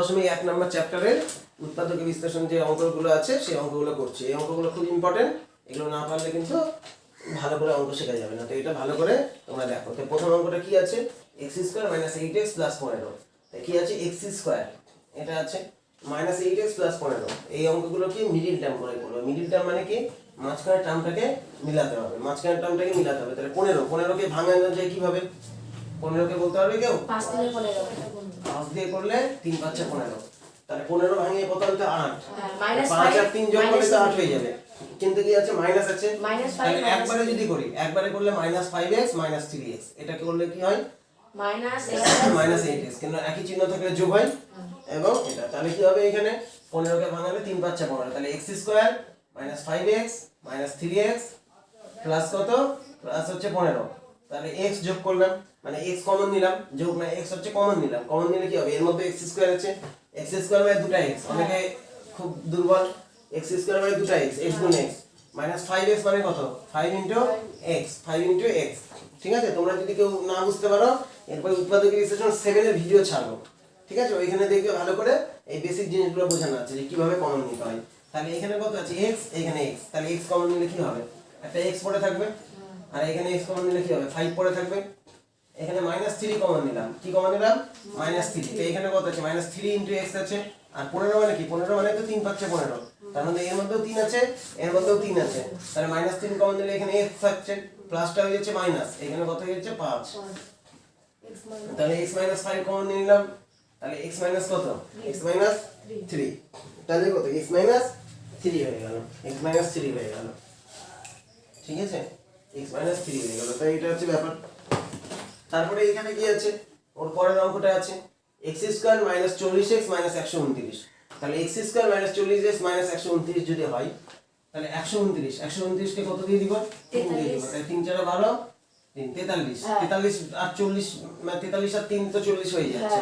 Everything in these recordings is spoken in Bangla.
11.1 নম্বর চ্যাপ্টারের উৎপাদক বিশ্লেষণ যে অঙ্কগুলো আছে সেই অঙ্কগুলো করছি। এই অঙ্কগুলো খুব ইম্পর্টেন্ট, এগুলো না পারলে কিন্তু ভালো করে অঙ্ক শেখা যাবে না। তো এটা ভালো করে তোমরা দেখো। তো প্রথম অঙ্কটা কি আছে, x² - 8x + 15। তাই কি আছে, x², এটা আছে -8x + 15। এই অঙ্কগুলো কি মিডিল টার্ম করে করবে। মিডিল টার্ম মানে কি, মাঝখানের টার্মটাকে মিলাতে হবে, মাঝখানের টার্মটাকে মিলাতে হবে। তাহলে 15 কে ভাঙানো যায় কিভাবে, 15 কে বলতে পারবে কেউ? 5 দিয়ে 15 5 দিয়ে করলে 3 × 5 = 15। তাহলে 15 ভাঙিয়ে কত হলো? 8। -5 আর 3 যোগ করলে তো 8 হয়ে যাবে। কিন্তু কি আছে, মাইনাস আছে। -5 তাহলে একবারে যদি করি, একবারে করলে -5x - 3x, এটা করলে কি হয়, -8x। কিন্তু একই চিহ্ন থাকলে যোগ হয় এবং এটা। তাহলে কি হবে, এখানে 15 কে ভাঙালে 3 × 5 = 15। তাহলে x² - 5x - 3x প্লাস কত, প্লাস হচ্ছে 15। তাহলে x যোগ করলাম, মানে x কমন নিলাম, যোগ না x হচ্ছে কমন নিলাম। কমন নিলে কি হবে, এর মধ্যে x² আছে, x² মানে দুটো x। অনেকে খুব দুর্বল, x² মানে দুটো x, x গুণ x, -5x মানে কত, 5 × x, 5 × x। ঠিক আছে, তোমরা যদি কেউ না বুঝতে পারো, এরপর উৎপাদক বিশ্লেষণ 7 এর ভিডিও ছাড়বো, ঠিক আছে, ওইখানে দেখবে ভালো করে এই বেসিক জিনিসগুলো বোঝানো আছে যে কিভাবে কমন নিতে হয়। তাহলে এখানে কত আছে, x, এখানে x। তাহলে x কমন নিলে কি হবে, একটা x পড়ে থাকবে, আর এখানে x কমন নিলে কি হবে, 5 পড়ে থাকবে। এখানে -3 কমন নিলাম, কি কমন নিলাম, -3। তো এখানে কত আছে, -3 × x আছে। আর 15 মানে কি, 15 মানে তো 3 × 5 = 15। তার মধ্যে এর মধ্যেও 3 আছে, এর মধ্যেও 3 আছে। তাহলে -3 কমন নিলে এখানে x থাকছে, প্লাসটা হয়ে যাচ্ছে মাইনাস, এখানে কত হয়ে যাচ্ছে 5। তাহলে x - 5 কমন নিলাম, তাহলে x - কত, x - 3। তাহলে কত, x - 3 হয়ে গেল, x - 3 হয়ে গেল। ঠিক আছে, x - 3 হয়ে গেল। তাই এটা হচ্ছে ব্যাপার। তারপরে এখানে কি আছে, ওর পরের অঙ্কটা আছে x² - 40x - 129। তাহলে x² - 40x - 129 যদি হয়, তাহলে 129 কে কত দিয়ে দিব, 3 দিয়ে দিব। তাহলে 3 × 4 = 12, 3 43, 43 আর 40, মানে 43 আর 3 তো 40 হয়ে যাচ্ছে।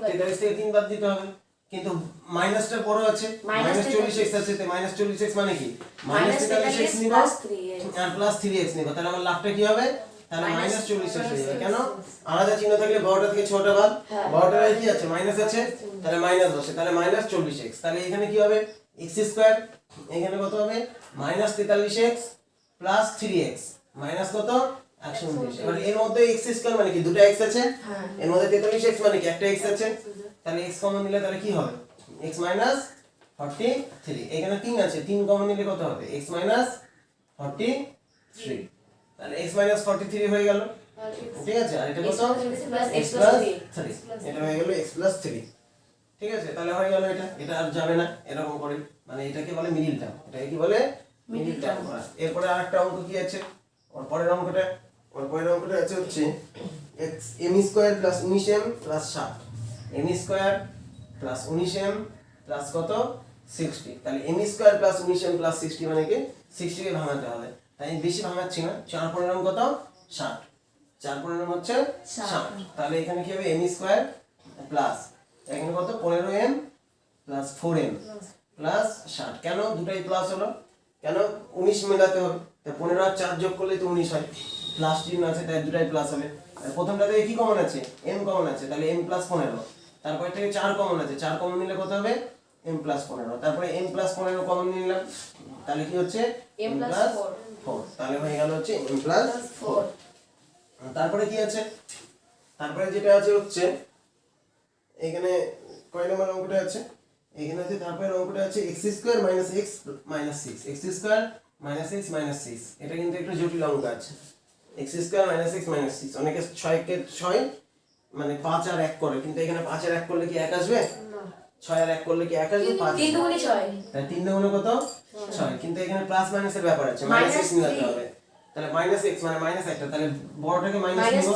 43 থেকে 3 বাদ দিতে হবে, কিন্তু মাইনাসটা বড় আছে, -40x আছে। তো -40x মানে কি, -43x নিব আর +3x নিব। তাহলে আমার লাভটা কি হবে, তাহলে -40x হয়ে যাবে। কেন, আলাদা চিহ্ন থাকলে বড়টা থেকে ছোটটা বাদ, বড়টার কি আছে, মাইনাস আছে, তাহলে মাইনাস বসে, তাহলে -40x। তাহলে এখানে কি হবে, x², এখানে কত হবে, -43x + 3x মাইনাস কত, 129। এবার এর মধ্যে x² মানে কি, দুটো x আছে, এর মধ্যে 43x মানে কি, একটা x আছে। তাহলে x কমন নিলে তাহলে কি হবে, x - 43। এখানে 3 আছে, 3 কমন নিলে কত হবে, x - 43। তাহলে x - 43 হয়ে গেল। ঠিক আছে, আর এটা কত, x + 3, এটা হয়ে গেল x + 3। ঠিক আছে, তাহলে হয়ে গেল এটা। এটা আর যাবে না এরকম করে, মানে এটাকে বলে মিডিল টার্ম। এটাকে কি বলে, মিডিল টার্ম। এরপরে আরেকটা অঙ্ক কি আছে, ওর পরের অঙ্কটা আছে হচ্ছে m² + 19m + 60। m² + 19m plus কত, 60। তাহলে m² + 19m + 60 মানে কি, 60 কে ভাঙাতে হবে। তাই আমি বেশি ভাঙাচ্ছি না, 4 × 15 কত, 60, 4 × 15 হচ্ছে 60। তাহলে এখানে কি হবে, m² প্লাস এখানে কত, 15m + 4m + 60। কেন দুটাই প্লাস হলো, কেন, 19 মেলাতে হবে। তাই 15 আর 4 যোগ করলে তো 19 হয়, প্লাস চিহ্ন আছে, তাই দুটাই প্লাস হবে। আর প্রথমটা থেকে কি কমন আছে, m কমন আছে, তাহলে m + 15। তারপর থেকে 4 কমন আছে, 4 কমন নিলে কত হবে, m + 15। তারপরে m + 15 কমন নিলাম, তাহলে কি হচ্ছে, m + 4। তাহলে হয়ে গেল হচ্ছে m + 4। তারপরে কি আছে, তারপরে যেটা আছে হচ্ছে এখানে কয় নম্বর অঙ্কটা আছে, এখানে আছে তারপরে অঙ্কটা আছে x² - x - 6, x² - x - 6। এটা কিন্তু একটু জটিল অঙ্ক আছে, x² - x - 6। অনেকে 6 কে 6 মানে 5 আর 1 করে, কিন্তু এখানে 5 আর 1 করলে কি 1 আসবে, 6 আর 1 করলে কি 1 আসবে, 5। 3 × 6, তাই 3 × 9 কত, 6। কিন্তু এখানে প্লাস মাইনাসের ব্যাপার আছে, -x নিতে হবে। তাহলে -x মানে মাইনাস একটা, তাহলে বড়টাকে মাইনাস নিব,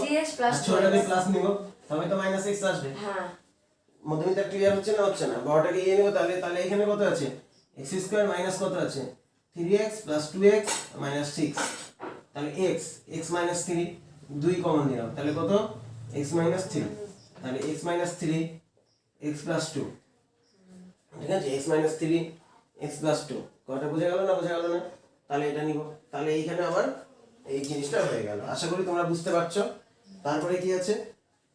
আর ছোটটাকে প্লাস নিব, তবে তো -x আসবে। হ্যাঁ, মধ্যবিন্দুটা ক্লিয়ার হচ্ছে না, হচ্ছে না। বড়টাকে নিব, তাহলে এখানে কত আছে, x² মাইনাস কত আছে, 3x + 2x - 6। তাহলে x - 3, 2 কমন নিলাম, তাহলে কত, x - 3। তাহলে x - 3 x + 2। ঠিক আছে, x - 3 x + 2। কয়টা বোঝা গেল না, বোঝা গেল না। তাহলে এটা নিব, তাহলে এইখানে আমার এই জিনিসটা হয়ে গেল। আশা করি তোমরা বুঝতে পারছো। তারপরে কি আছে,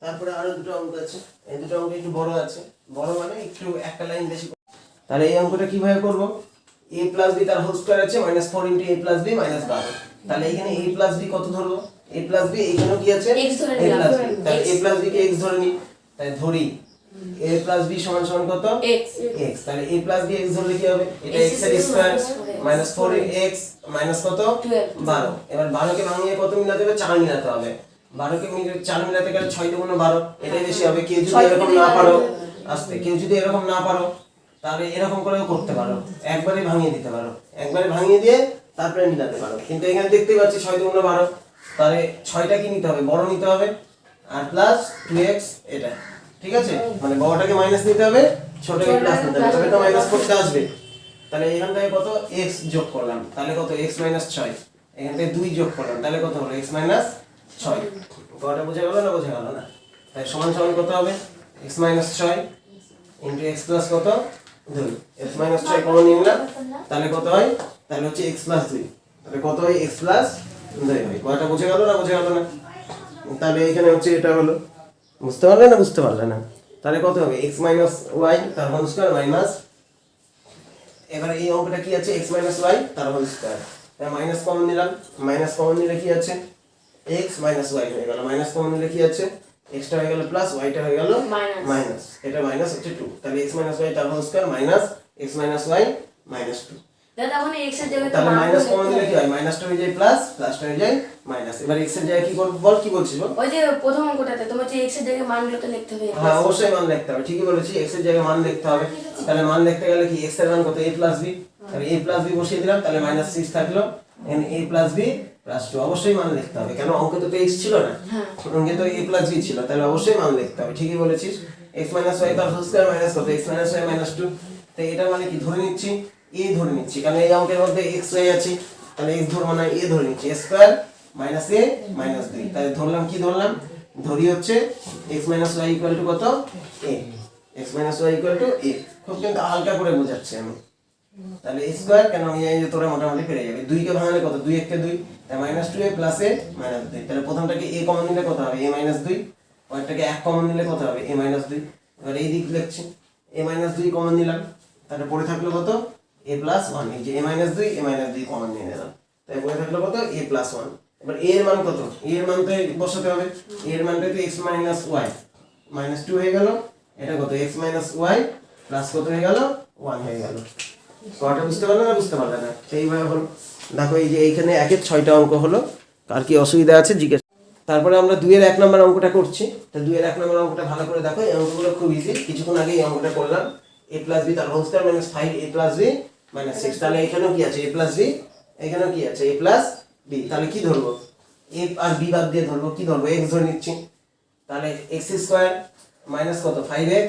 তারপরে আরো দুটো অঙ্ক আছে, এই দুটো অঙ্ক একটু বড় আছে, বড় মানে একটু একটা লাইন বেশি। তাহলে এই অঙ্কটা কিভাবে করব? a প্লাস বি তার হোল স্কয়ার আছে -4 * a প্লাস বি -12। তাহলে এখানে a প্লাস বি কত ধরবো? a প্লাস বি এখানেও কি আছে? x ধরে a নিলাম। Plus B. তাহলে a প্লাস বি কে x ধরে নি। তাই ধরি a প্লাস বি সমান সমান কত? x। x। তাহলে a প্লাস বি x ধরলে কি হবে? এটা x এর স্কয়ার -4 x মাইনাস কত? 12। এবার 12 কে ভাঙিয়ে কত মিলাতে হবে? 4 মিলাতে হবে। 12 কে 4 মিলাতে গেলে 6 × 12 এটাই বেশি হবে। কেউ যদি এরকম না পারো, আস্তে কেউ যদি এরকম না পারো তাহলে এরকম করেও করতে পারো, একবারে ভাঙিয়ে দিতে পারো, একবারে ভাঙিয়ে দিয়ে তারপরে মিলাতে পারো। কিন্তু এখানে দেখতেই পাচ্ছি 6 × 12, তাহলে 6টা কি নিতে হবে? বড় নিতে হবে, আর প্লাস 2x এটা, ঠিক আছে? মানে বড়টাকে মাইনাস নিতে হবে, ছোটটাকে প্লাস নিতে হবে, তবে তো মাইনাস করতে আসবে। তাহলে এখান থেকে কত? x যোগ করলাম, তাহলে কত? x - 6। এখান থেকে 2 যোগ করলাম, তাহলে কত হলো? x - 6। কয়টা বোঝা গেল না? বোঝা গেল না? তাই সমান সমান কত হবে? x - 6 * x প্লাস কত? 2। x - 6 কমন নিয়ে নিলাম, তাহলে কত হয়? তাহলে হচ্ছে x + 2। তাহলে কত হয়? x + 2 হয়। কয়টা বোঝা গেল না? বোঝা গেল না? তাহলে এখানে হচ্ছে এটা হলো, বুঝতে পারলে না? বুঝতে পারলে না? তাহলে কত হবে? x - y তার হোল স্কয়ার মাইনাস, এবারে এই অঙ্কটা কি আছে? x - y তার হোল স্কয়ার। তাই মাইনাস কমন নিলাম, মাইনাস কমন নিলে কি আছে? x - y হয়ে গেল। মাইনাস কমন নিলে কি আছে? x টা হয়ে গেল প্লাস, y টা হয়ে গেল মাইনাস। এটা মাইনাস হচ্ছে 2। তাহলে x - y তার whole square minus x - y -2। দাদা ওখানে x এর জায়গায় তো তাহলে মান মাইনাস কমন লিখতে নিলে হবে। কি হয়? মাইনাসটা হয়ে যায় প্লাস, প্লাসটা হয়ে যায় মাইনাস। এবার x এর জায়গায় কি করব? বল কি বলছিস বল? ওই যে প্রথম অঙ্কটাতে তোমার যে x এর জায়গায় মানগুলো তো লিখতে হবে। হ্যাঁ অবশ্যই মান লিখতে হবে, ঠিকই বলেছি, x এর জায়গায় মান লিখতে হবে। তাহলে মান লিখতে গেলে কি? x এর মান কত? a + b। তাহলে a + b বসিয়ে দিলাম, তাহলে -6 থাকলো, এখানে a + b + 2। অবশ্যই মান লিখতে হবে, কেন অঙ্কে তো x ছিল না, অঙ্কে তো a + b ছিল, তাহলে অবশ্যই মান লিখতে হবে। ঠিকই বলেছিস। x - y তার হোল স্কয়ার মাইনাস কত? x - y -2। তাই এটা মানে কি ধরে নিচ্ছি? a ধরে নিচ্ছি, কারণ এই অঙ্কের মধ্যে x y আছে, তাহলে x ধরবো না, a ধরে নিচ্ছি। a square minus a minus 2। তাহলে ধরলাম, কি ধরলাম? ধরি হচ্ছে x - y = কত? a। x - y = a। খুব কিন্তু হালকা করে বোঝাচ্ছি আমি। তাহলে a স্কয়ার, কেন এই যে তোরা মোটামুটি পেরে যাবে। 2 কে ভাঙালে কত? 2 * 1 = 2, তাই -2a + a - 2। তাহলে প্রথমটাকে a কমন নিলে কত হবে? a - 2। পরেরটাকে 1 কমন নিলে কত হবে? a - 2। এবার এই দিক লিখছি, a - 2 কমন নিলাম, তাহলে পড়ে থাকলো কত? a + 1। এই যে a - 2, a - 2 কমন নিয়ে নিলাম, তাই পড়ে থাকলো কত? a + 1। এবার a এর মান কত? a এর মান তো বসাতে হবে। a এর মানটা তো x - y -2 হয়ে গেল। এটা কত? x - y প্লাস কত হয়ে গেল? 1 হয়ে গেল। কয়টা বুঝতে পারলে না? বুঝতে পারলে না? সেইভাবে হলো। দেখো এই যে এইখানে 1 এর 6টা অঙ্ক হলো। আর কি অসুবিধা আছে জিজ্ঞেস। তারপরে আমরা 2 এর 1 নম্বর অঙ্কটা করছি। তো 2 এর 1 নম্বর অঙ্কটা ভালো করে দেখো, এই অঙ্কগুলো খুব ইজি। কিছুক্ষণ আগে এই অঙ্কটা করলাম। a + b তার হোল স্কয়ার -5 a + b -6। তাহলে এখানেও কি আছে? a + b। এখানেও কি আছে? a + b। তাহলে কি ধরবো? a আর b বাদ দিয়ে ধরবো, কি ধরবো? x ধরে নিচ্ছি। তাহলে x² মাইনাস কত? 5x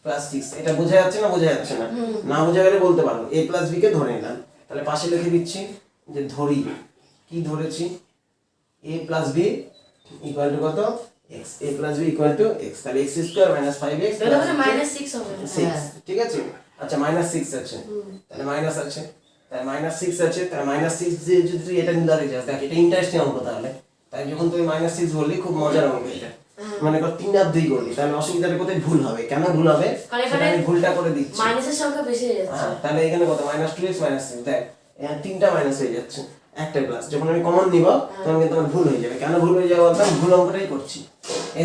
+ 6। এটা বোঝা যাচ্ছে না? বোঝা যাচ্ছে না? না বোঝা গেলে বলতে পারো। a + b কে ধরে নিলাম, তাহলে পাশে লিখে দিচ্ছি যে ধরি, কি ধরেছি? a + b = কত? x। a + b = x। তাহলে x² - 5x দাদা ওখানে -6 হবে। 6, ঠিক আছে? আচ্ছা -6 আছে, তাহলে মাইনাস আছে, তাহলে -6 আছে, তাহলে -6 দিয়ে যদি তুই এটা নিলারে যাস, দেখ এটা ইন্টারেস্টিং অঙ্ক। তাহলে তাই যখন তুই -6 বললি, খুব মজার অঙ্ক এটা। মানে কর 3 আর 2 করলি, তাহলে অসুবিধাটা কোথায়? ভুল হবে। কেন ভুল হবে? সেটা আমি ভুলটা করে দিচ্ছি। মাইনাসের সংখ্যা বেশি হয়ে যাচ্ছে। হ্যাঁ, তাহলে এখানে কত? -2x -6। দেখ এখানে 3টা মাইনাস হয়ে যাচ্ছে, একটা প্লাস। যখন আমি কমন নিব তখন কিন্তু আমার ভুল হয়ে যাবে। কেন ভুল হয়ে যাবে বলতাম? ভুল অঙ্কটাই করছি।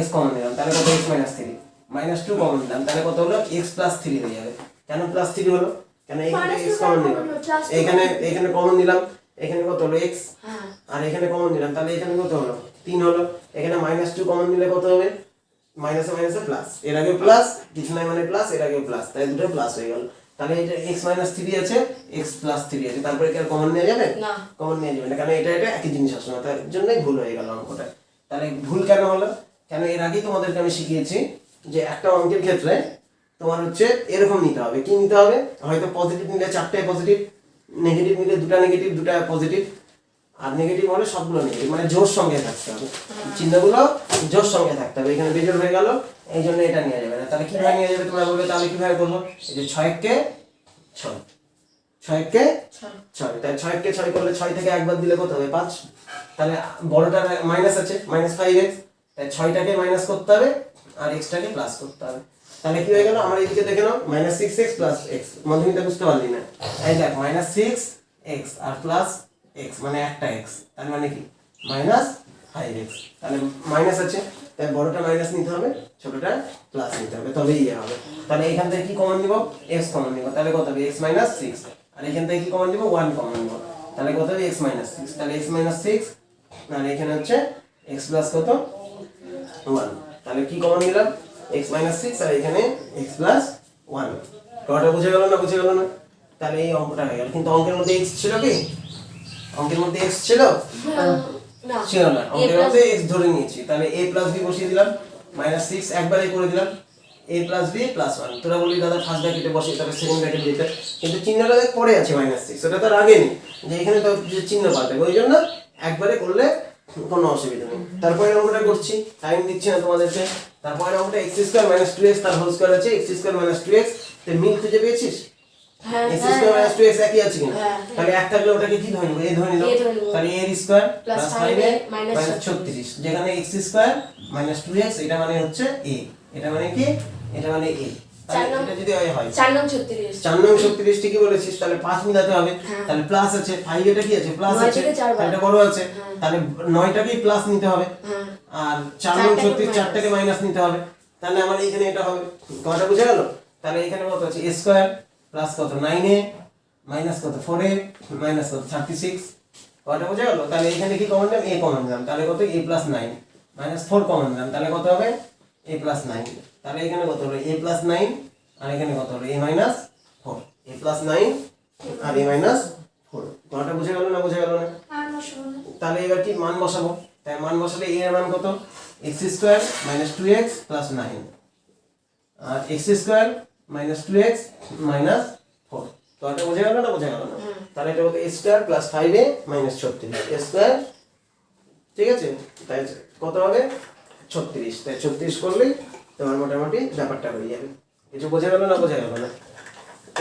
x কমন নিলাম, তাহলে কত? x - 3। -2 কমন নিলাম, তাহলে কত হলো? x + 3 হয়ে যাবে। কেন +3 হলো? কেন এখানে x কমন নিলাম, এখানে কমন নিলাম, এখানে কত হলো? x। আর এখানে কমন নিলাম, তাহলে এখানে কত হলো? 3 হলো। এখানে -2 কমন নিলে কত হবে? মাইনাসে মাইনাসে প্লাস, এর আগে প্লাস, কিছু নাই মানে প্লাস, এর আগে প্লাস, তাই দুটো প্লাস হয়ে গেল। তাহলে এটা x - 3 আছে, x + 3 আছে, তারপরে কি আর কমন নেওয়া যাবে? না, কমন নেওয়া যাবে না, কারণ এটা একই জিনিস আসলে না, তার জন্যই ভুল হয়ে গেল অঙ্কটা। তাহলে ভুল কেন হলো? কেন এর আগেই তোমাদেরকে আমি শিখিয়েছি যে একটা অঙ্কের ক্ষেত্রে তোমার হচ্ছে এরকম নিতে হবে। কি নিতে হবে? হয়তো পজিটিভ নিলে 4টাই পজিটিভ, নেগেটিভ নিলে 2টা নেগেটিভ, 2টা পজিটিভ, আর নেগেটিভ হলে সবগুলো নেগেটিভ, মানে জোর সঙ্গে থাকতে হবে, চিহ্নগুলো জোর সঙ্গে থাকতে হবে। এখানে বেজোর হয়ে গেল, এই জন্য এটা নেওয়া যাবে না। তাহলে কিভাবে নেওয়া যাবে তোমরা বলবে? তাহলে কিভাবে করবো? এই যে 6কে 6, 6কে 6, তাই 6কে 6 করলে 6 থেকে একবার দিলে কত হবে? 5। তাহলে বড়টার মাইনাস আছে, -5x, তাই 6টাকে মাইনাস করতে হবে আর এক্সটাকে প্লাস করতে হবে। তাহলে কি হয়ে গেল, আমার এদিকে দেখে নাও -6x + x, মধ্যবিন্দু বুঝতে পারলি না, এই দেখ -6x আর প্লাস x মানে একটা x, তার মানে কি -5x। তাহলে মাইনাস আছে, তাই বড়টা মাইনাস নিতে হবে, ছোটটা প্লাস নিতে হবে, তবেই ইয়ে হবে। তাহলে এখান থেকে কি কমন নিব, x কমন নিব, তাহলে কত হবে x - 6, আর এখান থেকে কি কমন নিব 1 কমন নিব, তাহলে কত হবে x - 6, তাহলে x - 6 আর এখানে হচ্ছে x প্লাস কত 1, তাহলে কি কমন নিলাম x - 6 আর এখানে x + 1। কয়টা বুঝে গেল না, বুঝে গেল না? তাহলে এই অঙ্কটা হয়ে গেল। কিন্তু অঙ্কের মধ্যে x ছিল কি, অঙ্কের মধ্যে x ছিল না ছিল না, অঙ্কের মধ্যে x ধরে নিয়েছি, তাহলে a + b বসিয়ে দিলাম, -6 একবারে করে দিলাম, a + b + 1। তোরা বলি দাদা ফার্স্ট ব্র্যাকেটে বসিয়ে তাহলে সেকেন্ড ব্র্যাকেট দিতে, কিন্তু চিহ্নটা দেখ পড়ে আছে -6, ওটা তো আর আগে নেই, যে এখানে তো যে চিহ্ন পাল্টাবে, ওই জন্য একবারে করলে কোনো অসুবিধা নেই। তারপরে অঙ্কটা করছি, টাইম দিচ্ছি না তোমাদেরকে। তারপরে অঙ্কটা x² - 2x তার হোল স্কয়ার আছে, x² - 2x, তে মিল খুঁজে পেয়েছিস? হ্যাঁ x² - 2x একই আছে কিনা? হ্যাঁ। তাহলে এক থাকলে ওটাকে কি ধরে নেব, a ধরে নিলাম, A ধরে নেব। তাহলে a² Plus + 5a 36 - যেখানে x² - 2x এটা মানে হচ্ছে a, এটা মানে কি, এটা মানে a। তাহলে এটা যদি হয় 4 নং 36, 4 নং 36 ঠিকই বলেছিস, তাহলে 5 মিলাতে হবে, হ্যাঁ। তাহলে প্লাস আছে 5, এটা কি আছে প্লাস 9 আছে, থেকে 4 বার। তাহলে এটা বড় আছে, হ্যাঁ। তাহলে 9টাকেই প্লাস নিতে হবে, হ্যাঁ আর 4 নং 36 minus। 4টাকে মাইনাস নিতে হবে, তাহলে আমার এখানে এটা হবে। কয়টা বুঝে গেল? তাহলে এখানে কত আছে a² প্লাস কত 9a মাইনাস কত 4a মাইনাস কত 36। কয়টা বুঝে গেল? তাহলে এখানে কি কমন নিলাম, a কমন নিলাম, তাহলে কত a + 9 -4 কমন নিলাম, তাহলে কত হবে a + 9। তাহলে এখানে কত হলো a + 9 আর এখানে কত হলো a - 4, a + 9 আর a - 4। কয়টা বুঝে গেল না, বুঝে গেল না? তাহলে এবার কি মান বসাবো, তাই মান বসালে a এর মান কত x² - 2x + 9 আর x² - 2x - 4। কয়টা বুঝে গেল না, বুঝে গেল না? তাহলে এটা কত a² + 5a - 36, a², ঠিক আছে, তাই কত হবে 36, তাই 36 করলেই তোমার মোটামুটি ব্যাপারটা হয়ে যাবে। কিছু বোঝা গেল না, বোঝা গেল না?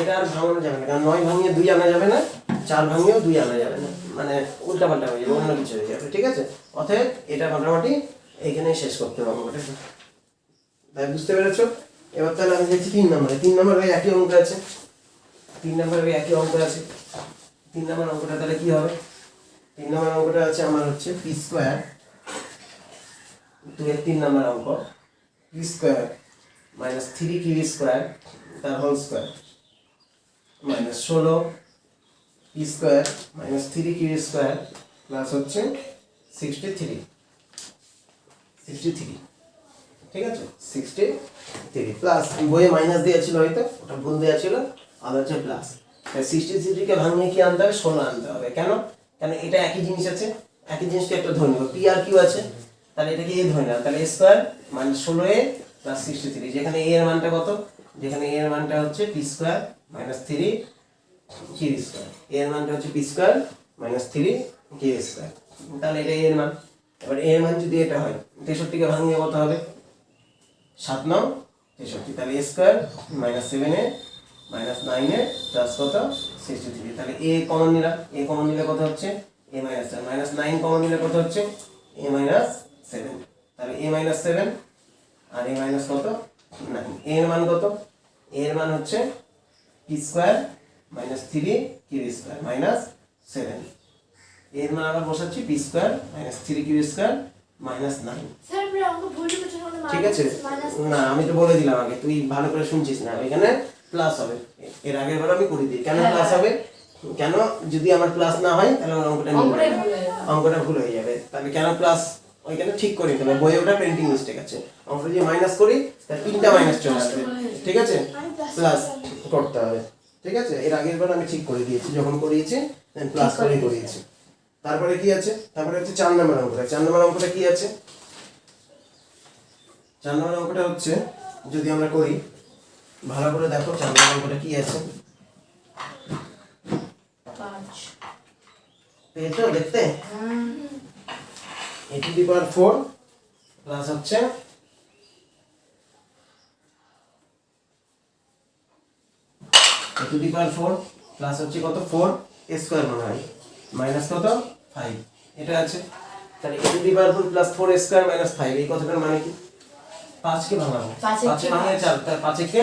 এটা আর ভাঙানো যাবে না, কারণ 9 ভাঙিয়ে 2 আনা যাবে না, 4 ভাঙিয়েও 2 আনা যাবে না, মানে উল্টাপাল্টা হয়ে যাবে, অন্য কিছু হয়ে যাবে, ঠিক আছে? অতএব এটা মোটামুটি এইখানেই শেষ করতে হবে অঙ্কটা। তাই বুঝতে পেরেছো? এবার তাহলে আমি দেখছি 3 নম্বরে, 3 নম্বরে একই অঙ্ক আছে, 3 নম্বরে একই অঙ্ক আছে। 3 নম্বর অঙ্কটা তাহলে কি হবে, 3 নম্বর অঙ্কটা আছে আমার হচ্ছে p², তো এর 3 নম্বর অঙ্ক p² - 3q² তার whole square -16 p² - 3q² plus হচ্ছে 63, ঠিক আছে, 63 প্লাস বইয়ে মাইনাস দেওয়া ছিল, হয়তো ওটা ভুল দেওয়া ছিল, আর হচ্ছে প্লাস। 63 কে ভাঙিয়ে কি আনতে হবে, 16 আনতে হবে। কেন? কারণ এটা একই জিনিস আছে, একই জিনিসকে একটা ধরে নেব, p আর q আছে, তাহলে এটাকে a ধরে নাও, তাহলে a² - 16a + 63, যেখানে a এর মানটা কত, যেখানে a এর মানটা হচ্ছে p² - 3q², a এর মানটা হচ্ছে p² - 3q², তাহলে এটা a এর মান। এবার a এর মান যদি এটা হয়, 63 কে ভাঙিয়ে কত হবে 7 9 63, তাহলে a² - 7a - 9a প্লাস কত 63, তাহলে a কমন নিলাম, a কমন নিলে কত হচ্ছে a - 7 -9 কমন নিলে কত হচ্ছে a - 7, তাহলে a - 7 আর a - কত 9, a এর মান কত, a এর মান হচ্ছে p² - 3q² - 7, এর মান আবার বসাচ্ছি p² - 3q² - 9, স্যার আমরা অঙ্ক ভুল লিখেছি, ঠিক আছে? না আমি তো বলে দিলাম আগে, তুই ভালো করে শুনছিস না, এখানে প্লাস হবে, এর আগের বার আমি করে দিই। কেন প্লাস হবে, কেন, যদি আমার প্লাস না হয় তাহলে আমার অঙ্কটা ভুল হয়ে যাবে, অঙ্কটা ভুল হয়ে যাবে। তাহলে কেন প্লাস ওইখানে ঠিক করে নিতে হবে, বইয়ে ওটা প্রিন্টিং মিস্টেক আছে, অঙ্কটা যদি মাইনাস করি তাহলে 3টা মাইনাস চলে আসবে, ঠিক আছে, প্লাস করতে হবে, ঠিক আছে? এর আগের বার আমি ঠিক করে দিয়েছি, যখন করিয়েছি প্লাস করে করিয়েছি। তারপরে কি আছে, তারপরে হচ্ছে 4 নম্বর অঙ্কটা। 4 নম্বর অঙ্কটা কি আছে, 4 নম্বর অঙ্কটা হচ্ছে, যদি আমরা করি ভালো করে দেখো 4 নম্বর অঙ্কটা কি আছে, 5 পেয়েছো দেখতে, a⁴ প্লাস হচ্ছে a⁴ প্লাস হচ্ছে কত 4 স্কয়ার মনে হয় মাইনাস কত 5, এটা আছে তাহলে a to the power 4 plus 4 square minus 5 এই কথাটার মানে কি 5 কে ভাঙাবো 5 কে ভাঙিয়ে 4 তাহলে 5 কে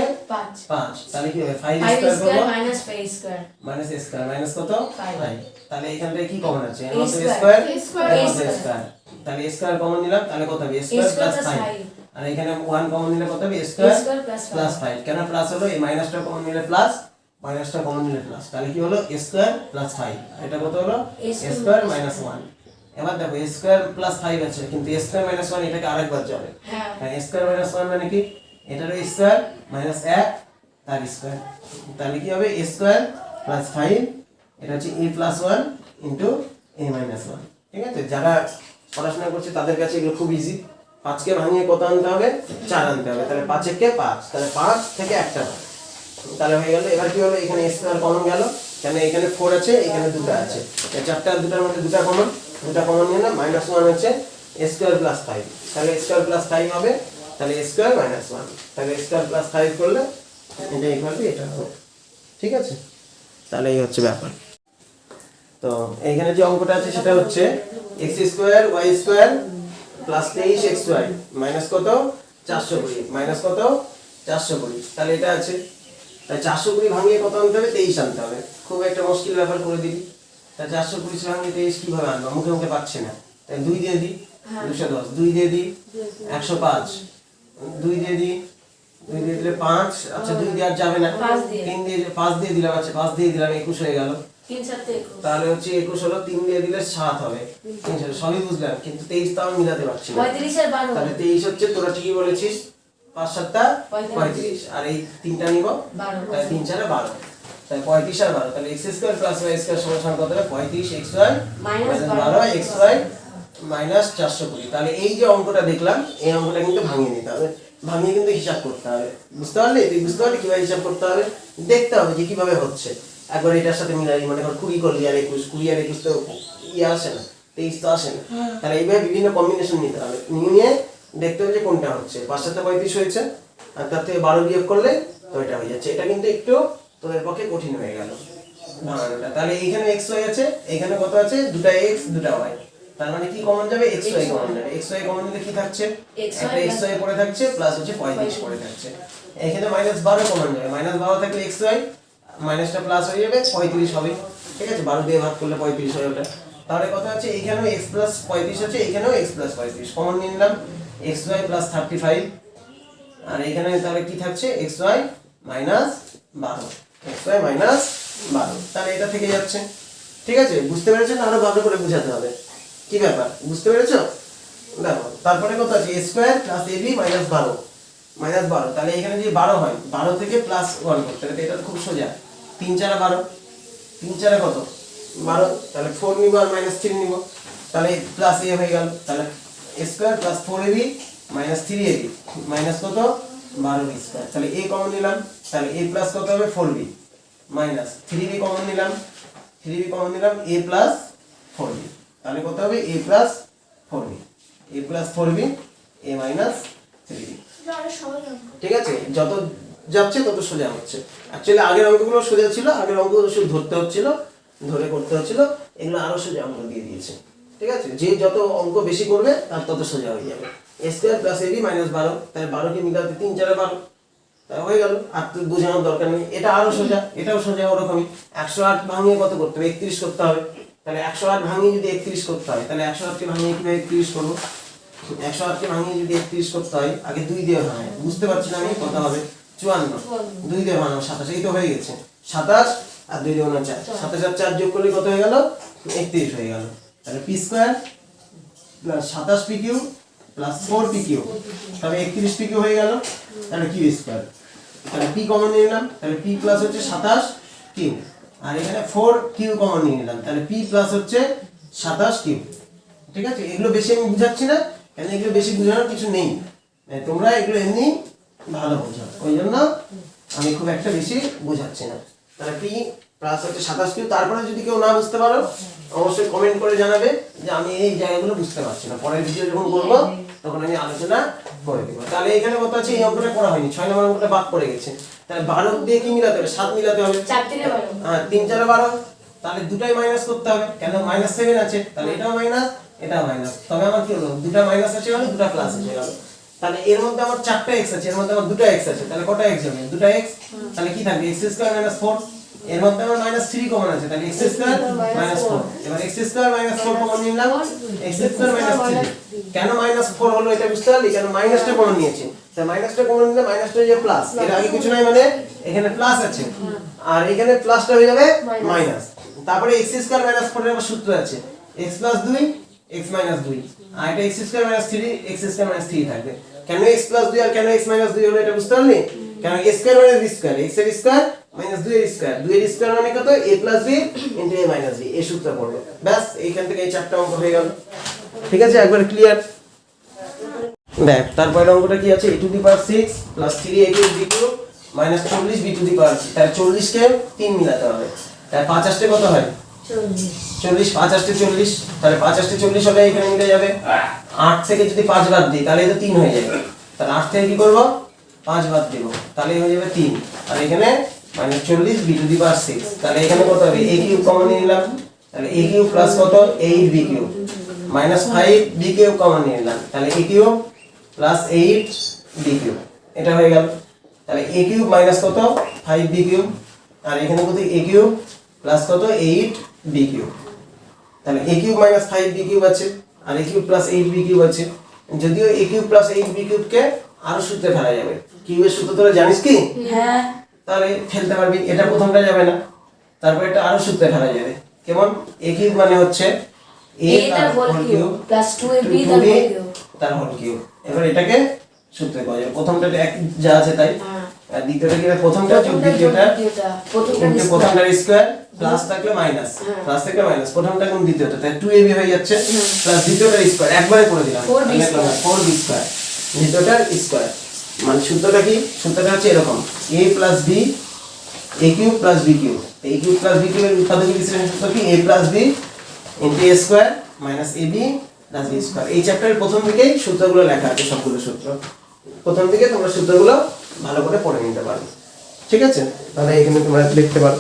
5 তাহলে কি হবে 5 5 স্কয়ার স্কয়ার করব minus 5 square minus a square minus কত 5 তাহলে এখান থেকে কি কমন আছে এর A মধ্যে স্কয়ার, স্কয়ার এর মধ্যে স্কয়ার তাহলে a স্কয়ার কমন নিলাম তাহলে কত হবে a স্কয়ার প্লাস 5 আর এখানে 1 কমন নিলে কত হবে a স্কয়ার প্লাস 5 কেন প্লাস হলো এই মাইনাসটা কমন নিলে প্লাস মাইনাসটা কমন নিলে প্লাস তাহলে কি হলো a স্কয়ার প্লাস 5 এটা কত হলো a স্কয়ার মাইনাস 1 এবার দেখো a স্কয়ার প্লাস 5 আছে কিন্তু a স্কয়ার মাইনাস 1 এটাকে আরেকবার যাবে হ্যাঁ a স্কয়ার মাইনাস 1 মানে কি এটার স্কয়ার মাইনাস 1 তার স্কয়ার তাহলে কি হবে a স্কয়ার প্লাস 5 এটা হচ্ছে a plus 1 into a minus 1 ঠিক আছে যারা পড়াশোনা করছে তাদের কাছে এগুলো খুব ইজি 5 কে ভাঙিয়ে কত আনতে হবে 4 আনতে হবে তাহলে 5 কে 5 তাহলে 5 থেকে একটা বাদ তাহলে হয়ে গেল এবার কি হলো এখানে a স্কয়ার কমন গেল কেন এখানে 4 আছে এখানে দুটো আছে এই চারটা দুটার মধ্যে দুটো কমন নিয়ে না মাইনাস 1 হচ্ছে a স্কয়ার প্লাস 5 তাহলে a স্কয়ার প্লাস 5 হবে তাহলে a স্কয়ার মাইনাস 1 তাহলে a স্কয়ার প্লাস 5 করলে এটা ইকুয়াল টু এটা হবে ঠিক আছে তাহলে এই হচ্ছে ব্যাপার তো এইখানে যে অঙ্কটা আছে সেটা হচ্ছে x square y square plus 23xy minus কত 420 মাইনাস কত 420 তাহলে এটা আছে তাই 420 ভাঙিয়ে কত আনতে হবে 23 আনতে হবে খুব একটা মুশকিল ব্যাপার করে দিবি তাই 420 ভাঙিয়ে 23 কিভাবে আনবো মুখে মুখে পাচ্ছি না তাই 2 দিয়ে দিই 210 2 দিয়ে দিই 105 2 দিয়ে দিই 2 দিয়ে দিলে 5 আচ্ছা 2 দিয়ে আর যাবে না 3 দিয়ে 5 দিয়ে দিলাম আচ্ছা 5 দিয়ে দিলাম 21 হয়ে গেল 3 7 21 তাহলে হচ্ছে 21 হলো 3 দিয়ে দিলে 7 হবে 3 সবই বুঝলাম কিন্তু 23 তাও মিলাতে পারছি না 35 আর 12 তাহলে 23 হচ্ছে তোরা ঠিকই বলেছিস 5 7 টা 35 আর এই তিনটা নিব 12 তাহলে 3 4 12 তাহলে 35 আর 12 তাহলে x square plus y square সমান কত হবে 35xy মাইনাস 12xy মাইনাস 420 তাহলে এই যে অঙ্কটা দেখলাম এই অঙ্কটা কিন্তু ভাঙিয়ে নিতে হবে ভাঙিয়ে কিন্তু হিসাব করতে হবে বুঝতে পারলি তুই বুঝতে পারলি কিভাবে হিসাব করতে হবে দেখতে হবে যে কিভাবে হচ্ছে একবার এটার সাথে মিলাই মনে কর 20 করলি আর 21 20 আর 21 তো ইয়ে আসে না 23 তো আসে না তাহলে এইভাবে বিভিন্ন কম্বিনেশন নিতে হবে নিয়ে দেখতে হবে যে কোনটা হচ্ছে 5 7 35 হয়েছে আর তার থেকে 12 বিয়োগ করলে তো এটা হয়ে যাচ্ছে এটা কিন্তু একটু তোদের পক্ষে কঠিন হয়ে গেল ভাঙানোটা তাহলে এইখানে xy আছে এইখানে কত আছে দুটো x দুটো y তার মানে কি কমন যাবে xy কমন যাবে xy কমন নিলে কি থাকছে একটা xy পড়ে থাকছে প্লাস হচ্ছে 35 পড়ে থাকছে এখানে -12 কমন যাবে -12 থাকলে xy মাইনাসটা প্লাস হয়ে যাবে 35 হবে ঠিক আছে 12 দিয়ে ভাগ করলে 35 হয় ওটা তাহলে কত আছে এইখানেও x 35 আছে এইখানেও x 35 কমন নিয়ে নিলাম xy 35 আর এইখানে তাহলে কি থাকছে xy -12 xy -12 তাহলে এটা থেকে যাচ্ছে ঠিক আছে বুঝতে পেরেছেন আরো ভালো করে বোঝাতে হবে কি ব্যাপার বুঝতে পেরেছো দেখো তারপরে কত আছে a স্কয়ার প্লাস ab -12 তাহলে এখানে যদি 12 হয় 12 থেকে প্লাস 1 করতে হবে এটা তো খুব সোজা 3 4 12 3 4 কত 12 তাহলে 4 নিব আর -3 নিব তাহলে প্লাস a হয়ে গেল তাহলে a square plus 4ab -3ab minus কত 12b স্কয়ার তাহলে a কমন নিলাম তাহলে a প্লাস কত হবে 4b মাইনাস 3b কমন নিলাম a প্লাস 4b তাহলে কত হবে a plus 4b a minus 3b ঠিক আছে যত যাচ্ছে তত সোজা হচ্ছে অ্যাকচুয়ালি আগের অঙ্কগুলো সোজা ছিল আগের অঙ্কগুলো শুধু ধরতে হচ্ছিল ধরে করতে হচ্ছিল এগুলো আরো সোজা অঙ্ক দিয়ে দিয়েছে ঠিক আছে যে যত অঙ্ক বেশি করবে তার তত সোজা হয়ে যাবে a স্কয়ার প্লাস ab -12 তাহলে 12 কে মিলাতে 3 4 12 তাই হয়ে গেল আর তো বোঝানোর দরকার নেই এটা আরো সোজা এটাও সোজা ওরকমই 108 ভাঙিয়ে কত করতে হবে 31 করতে হবে তাহলে 108 ভাঙিয়ে যদি 31 করতে হয় তাহলে 108 কে ভাঙিয়ে কিভাবে 31 করব 108 কে ভাঙিয়ে যদি 31 করতে হয় আগে 2 দিয়ে ভাঙাই বুঝতে পারছি না আমি কত হবে 54 2 দিয়ে ভাঙানো 27 এই তো হয়ে গেছে 27 আর 2 দিয়ে 49 27 আর 4 যোগ করলে কত হয়ে গেল 31 হয়ে গেল তাহলে p square plus 27pq plus 4pq তবে 31pq হয়ে গেল তাহলে q স্কয়ার তাহলে p কমন নিয়ে নিলাম তাহলে p প্লাস হচ্ছে 27q আর এখানে 4q কমন নিয়ে নিলাম তাহলে p প্লাস হচ্ছে 27q ঠিক আছে এগুলো বেশি আমি বুঝাচ্ছি না কেন এগুলো বেশি বোঝানোর কিছু নেই তোমরা এগুলো এমনি ভালো বোঝো ওই জন্য আমি খুব একটা বেশি বোঝাচ্ছি না তাহলে p প্লাস হচ্ছে 27q তারপরে যদি কেউ না বুঝতে পারো অবশ্যই কমেন্ট করে জানাবে যে আমি এই জায়গাগুলো বুঝতে পারছি না পরের ভিডিও যখন করব তখন আমি আলোচনা করে দেব তাহলে এখানে কত আছে এই অঙ্কটা করা হয়নি 6 নম্বর অঙ্কটা বাদ পড়ে গেছে তাহলে 12 দিয়ে কি মিলাতে হবে 7 মিলাতে হবে 4 3 12 হ্যাঁ 3 4 12 তাহলে দুটাই মাইনাস করতে হবে কেন -7 আছে তাহলে এটাও মাইনাস এটা মাইনাস, তবে আমার কি হলো দুটো মাইনাস আছে মানে দুটো প্লাস এসে গেল। তাহলে এর মধ্যে আমার 4টা x আছে, এর মধ্যে আমার 2টা x আছে, তাহলে কটা x যাবে? 2টা x। তাহলে কি থাকবে? x² - 4। এর মধ্যে আমার -3 কমন আছে, তাহলে x² - 4। এবার x² - 4 কমন নিলাম, x² - 3। কেন -4 হলো এটা বুঝতে পারলি? কেন মাইনাসটা কমন নিয়েছি? তাই মাইনাসটা কমন নিলে মাইনাসটা যে প্লাস, এর আগে কিছু নাই মানে এখানে প্লাস আছে আর এখানে প্লাসটা হয়ে যাবে মাইনাস। তারপরে x² - 4 এর আবার সূত্র আছে x + 2 x - 2, আর এটা x² - 3 x² - 3 থাকবে। কেন x + 2 আর কেন x - 2 হলো এটা বুঝতে পারলি? কেন a² - b² x এর স্কয়ার - 2 এর স্কয়ার, 2 এর স্কয়ার মানে কত? a + b * a - b, এই সূত্র পড়বে। ব্যাস এইখান থেকে এই চারটা অঙ্ক হয়ে গেল। ঠিক আছে, একবার ক্লিয়ার? দেখ তারপরে অঙ্কটা কি আছে? a⁶ + 3a³ b³ - 40 b⁴। তাহলে 40 কে 3 মিলাতে হবে। তাহলে 5 আসতে কত হয়? 40। 5 আসতে 40, তাহলে 5 আসতে 40 হলে এখানে মিলে যাবে। 8 থেকে যদি 5 বাদ দিই তাহলে এটা 3 হয়ে যাবে। তাহলে 8 থেকে কি করব? 5 বাদ দেব, তাহলে হয়ে যাবে 3। আর এখানে -40 b⁶। তাহলে এখানে কত হবে? a³ কমন নিয়ে নিলাম, তাহলে a³ প্লাস কত? 8b³ -5b³ কমন নিয়ে নিলাম, তাহলে a³ প্লাস 8b³ এটা হয়ে গেল। তাহলে a³ মাইনাস কত? 5b³ আর এখানে কত? a³ প্লাস কত? 8b³। তাহলে a³ মাইনাস 5b³ আছে আর a³ প্লাস 8b³ আছে। যদিও a³ প্লাস 8b³ কে আরো সূত্রে ফেলা যাবে। কিউবের সূত্র তোরা জানিস কি? হ্যাঁ, তাহলে ফেলতে পারবি। এটা প্রথমটা যাবে না, তারপর এটা আরো সূত্রে ফেলা যাবে। কেমন? a³ মানে হচ্ছে a তার হোল কিউব প্লাস 2ab তার হোল কিউব। তার হোল কিউব। এবার এটাকে সূত্রে করা যাবে। প্রথমটা এক যা আছে তাই, আর দ্বিতীয়টা কি? প্রথমটা যোগ দ্বিতীয়টা ইনটু প্রথমটার স্কয়ার, প্লাস থাকলে মাইনাস, প্লাস থাকলে মাইনাস, প্রথমটা গুণ দ্বিতীয়টা, তাই 2ab হয়ে যাচ্ছে প্লাস দ্বিতীয়টার স্কয়ার একবারে করে দিলাম 4b স্কয়ার, দ্বিতীয়টার স্কয়ার। মানে সূত্রটা কি? সূত্রটা হচ্ছে এরকম a plus b a³ plus b³ a³ plus b³ এর উৎপাদক বিশ্লেষণ সূত্র কি? a plus b into a square minus ab plus b square. এই চ্যাপ্টারের প্রথম দিকেই সূত্রগুলো লেখা আছে, সবগুলো সূত্র প্রথম দিকে তোমরা সূত্রগুলো ভালো করে পড়ে নিতে পারো। ঠিক আছে, তাহলে এখানে তোমরা লিখতে পারো।